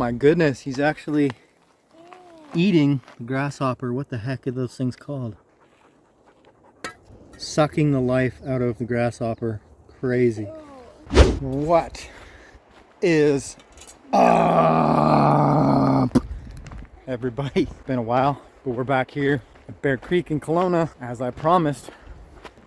my goodness, he's actually eating the grasshopper. What the heck are those things called? Sucking the life out of the grasshopper. Crazy. What is up, everybody? It's been a while, but we're back here at Bear Creek in Kelowna. As I promised,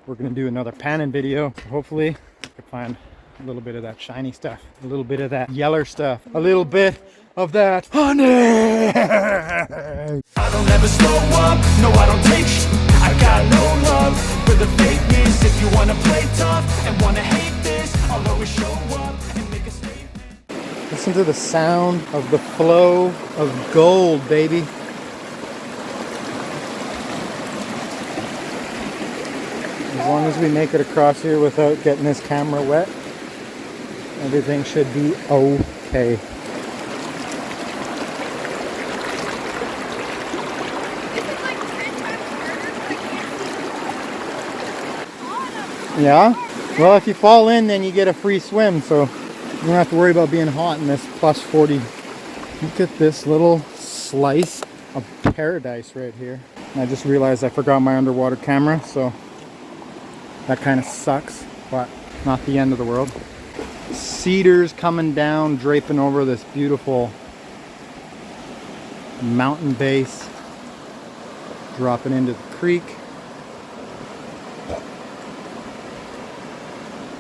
we're gonna do another panning video. So hopefully I can find a little bit of that shiny stuff, a little bit of that yeller stuff, a little bit of that honey. I don't ever slow up, no I don't take sh**. I got no love for the fakeness. If you wanna play tough and wanna hate this, I'll always show up and make a statement. Listen to the sound of the flow of gold, baby. As long as we make it across here without getting this camera wet, everything should be okay. Yeah? Well, if you fall in, then you get a free swim, so you don't have to worry about being hot in this plus 40. Look at this little slice of paradise right here. And I just realized I forgot my underwater camera, so that kind of sucks, but not the end of the world. Cedars coming down, draping over this beautiful mountain base, dropping into the creek.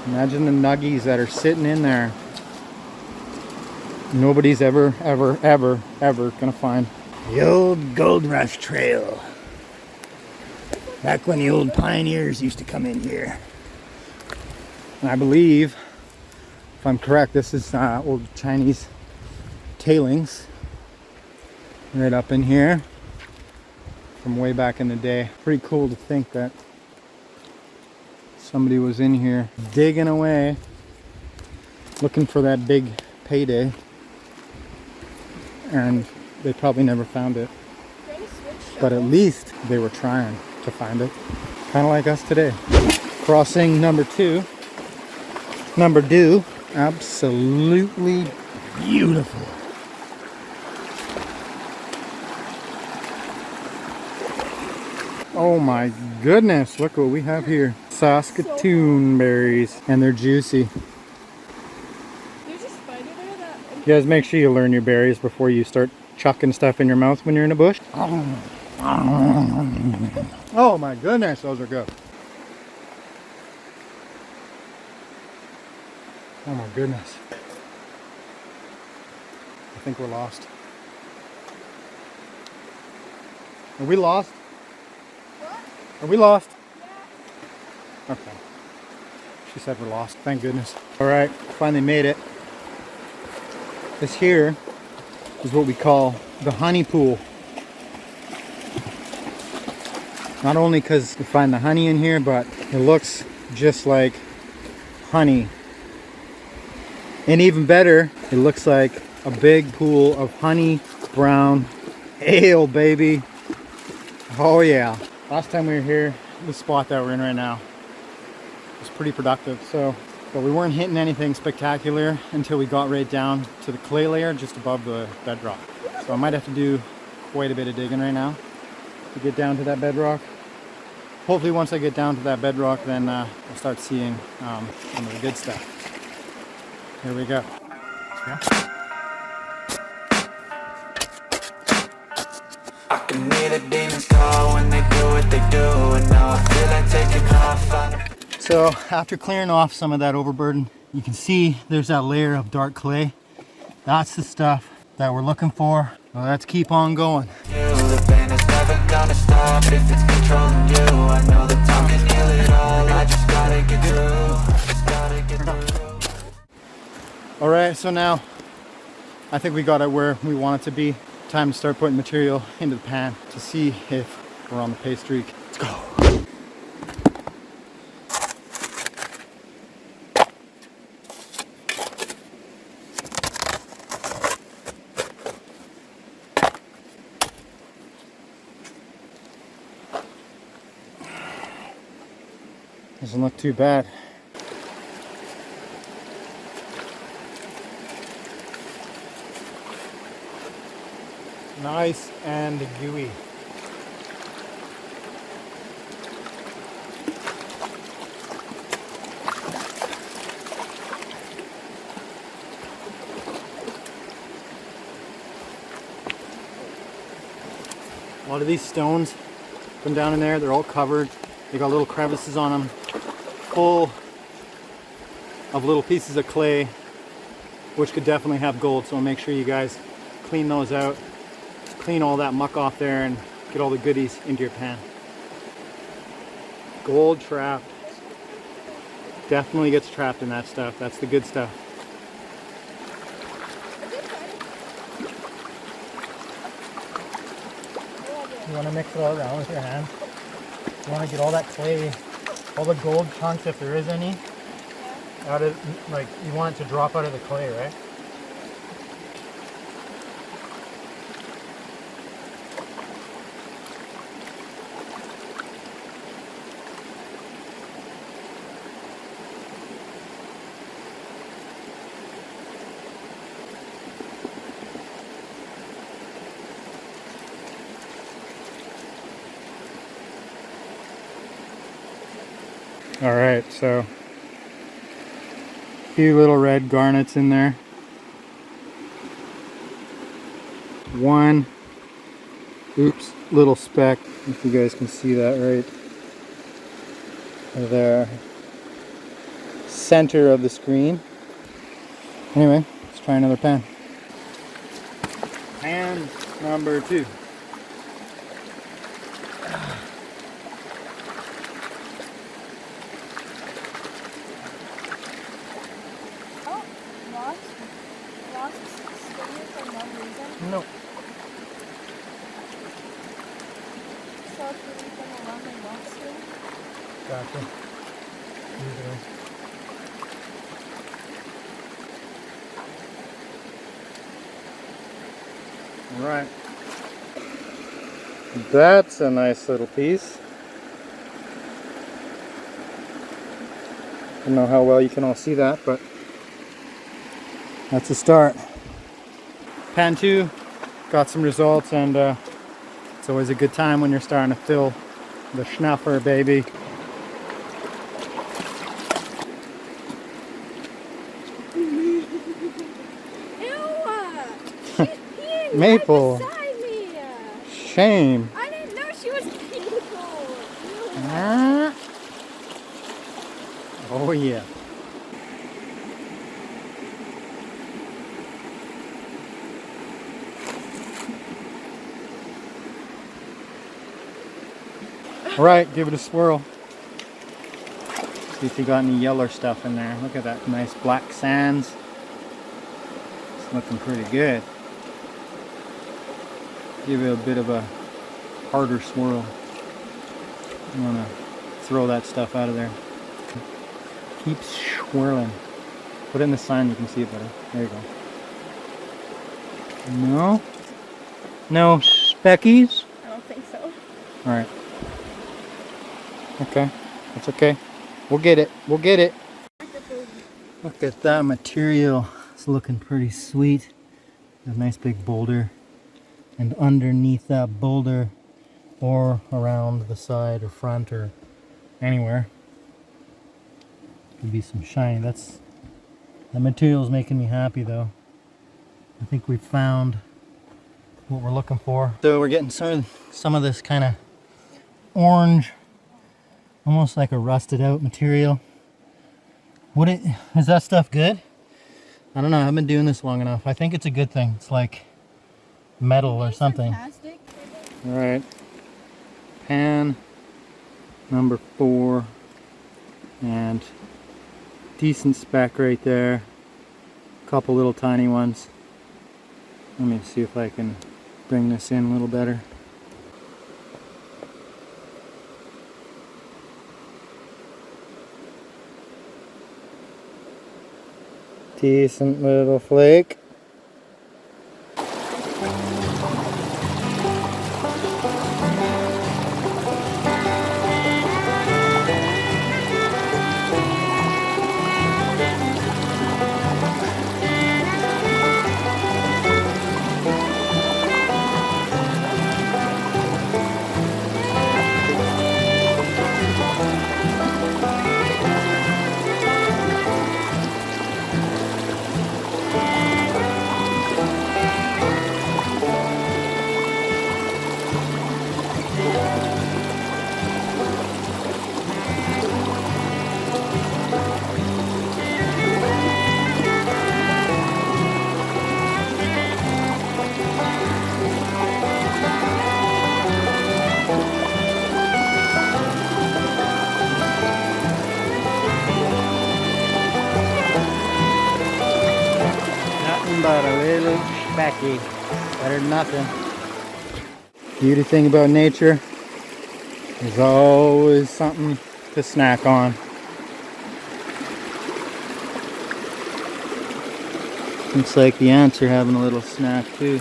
Imagine the nuggies that are sitting in there. Nobody's ever gonna find. The old Gold Rush Trail. Back when the old pioneers used to come in here. And I believe, if I'm correct, this is old Chinese tailings. Right up in here. From way back in the day. Pretty cool to think that somebody was in here digging away, looking for that big payday, and they probably never found it. But at least they were trying to find it. Kind of like us today. Crossing number two. Absolutely beautiful. Oh my goodness, look what we have here. Saskatoon berries, and they're juicy. There's a spider there that... You guys make sure you learn your berries before you start chucking stuff in your mouth when you're in a bush. Oh my goodness, those are good. Oh my goodness. I think we're lost. Are we lost? What? Are we lost? Yeah. Okay. She said we're lost. Thank goodness. Alright, finally made it. This here is what we call the honey pool. Not only because you find the honey in here, but it looks just like honey. And even better, it looks like a big pool of honey brown ale, baby. Oh yeah. Last time we were here, the spot that we're in right now was pretty productive. But we weren't hitting anything spectacular until we got right down to the clay layer just above the bedrock. So I might have to do quite a bit of digging right now to get down to that bedrock. Hopefully once I get down to that bedrock, then I'll start seeing some of the good stuff. Here we go. Yeah. I can hear the demons call when they do what they do, and now I feel like taking off. So after clearing off some of that overburden, you can see there's that layer of dark clay. That's the stuff that we're looking for. Well, let's keep on going. The pain is never gonna stop if it's controlling you. I know that time can heal it all. I just gotta get through. Just gotta get through. All right, so now I think we got it where we want it to be. Time to start putting material into the pan to see if we're on the pay streak. Let's go. Doesn't look too bad. Nice and gooey. A lot of these stones come down in there, they're all covered. They got little crevices on them, full of little pieces of clay, which could definitely have gold. So make sure you guys clean those out, clean all that muck off there, and get all the goodies into your pan. Gold trapped. Definitely gets trapped in that stuff. That's the good stuff. You want to mix it all around with your hand. You want to get all that clay, all the gold chunks, if there is any, out of, like, you want it to drop out of the clay, right? All right, so a few little red garnets in there. One, oops, little speck, if you guys can see that right there. Center of the screen. Anyway, let's try another pan. Pan number 2. No. Gotcha. All right. That's a nice little piece. I don't know how well you can all see that, but that's a start. Pan 2 got some results, and it's always a good time when you're starting to fill the schnapper, baby. Maple. Shame. I didn't know she was beautiful. Ah. Oh yeah. All right, give it a swirl. See if you got any yellow stuff in there. Look at that nice black sands. It's looking pretty good. Give it a bit of a harder swirl. You want to throw that stuff out of there. Keep swirling. Put it in the sun, you can see it better. There you go. No? No speckies? I don't think so. All right. Okay, that's okay. We'll get it. We'll get it. Look at that material. It's looking pretty sweet. A nice big boulder. And underneath that boulder, or around the side or front or anywhere, could be some shiny. The material's making me happy though. I think we found what we're looking for. So we're getting some of this kind of orange, almost like a rusted out material. Is that stuff good? I don't know, I haven't been doing this long enough. I think it's a good thing. It's like metal or something. Fantastic. All right, pan number 4, and decent speck right there. A couple little tiny ones. Let me see if I can bring this in a little better. Decent little flake. Becky. Better than nothing. Beauty thing about nature, there's always something to snack on. Looks like the ants are having a little snack too.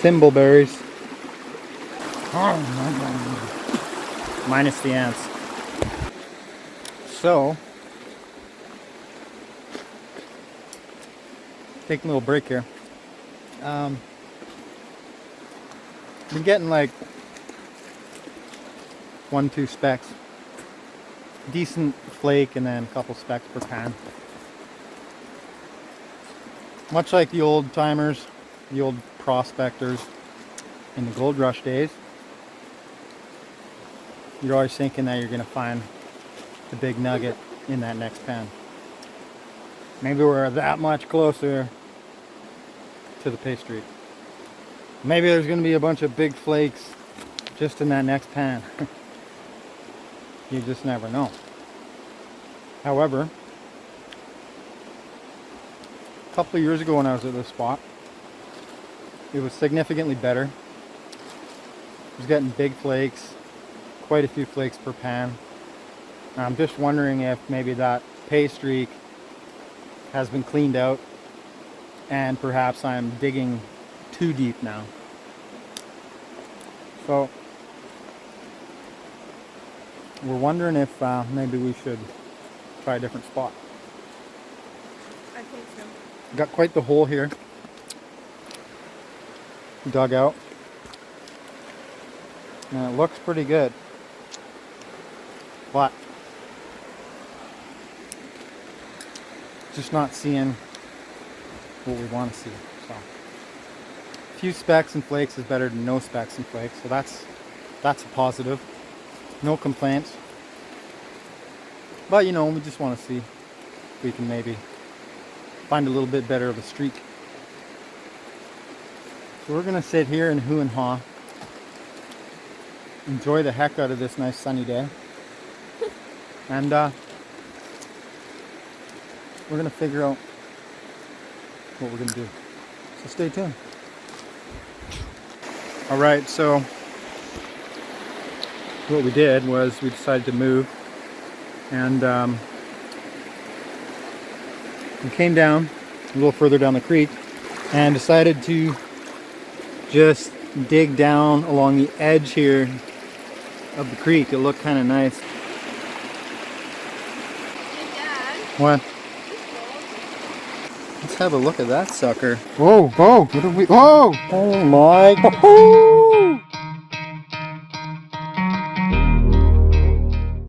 Thimbleberries. Minus the ants. So, take a little break here. Been getting like 1-2 specks. Decent flake and then a couple specks per pan. Much like the old timers, the old prospectors in the gold rush days. You're always thinking that you're going to find the big nugget in that next pan. Maybe we're that much closer to the pay streak. Maybe there's going to be a bunch of big flakes just in that next pan. You just never know. However, a couple of years ago when I was at this spot, it was significantly better. I was getting big flakes, quite a few flakes per pan. I'm just wondering if maybe that pay streak has been cleaned out and perhaps I'm digging too deep now. So we're wondering if maybe we should try a different spot. I think so. Got quite the hole here dug out, and it looks pretty good, but just not seeing what we want to see. So a few specks and flakes is better than no specks and flakes, so that's a positive. No complaints, but you know, we just want to see if we can maybe find a little bit better of a streak. So we're gonna sit here and hoo and haw, enjoy the heck out of this nice sunny day, and we're gonna figure out what we're gonna do. So stay tuned. All right, so what we did was we decided to move, and we came down a little further down the creek and decided to just dig down along the edge here of the creek. It looked kind of nice. Hey, Dad. What? This Let's have a look at that sucker. Whoa, whoa, what are we? Oh! Oh my!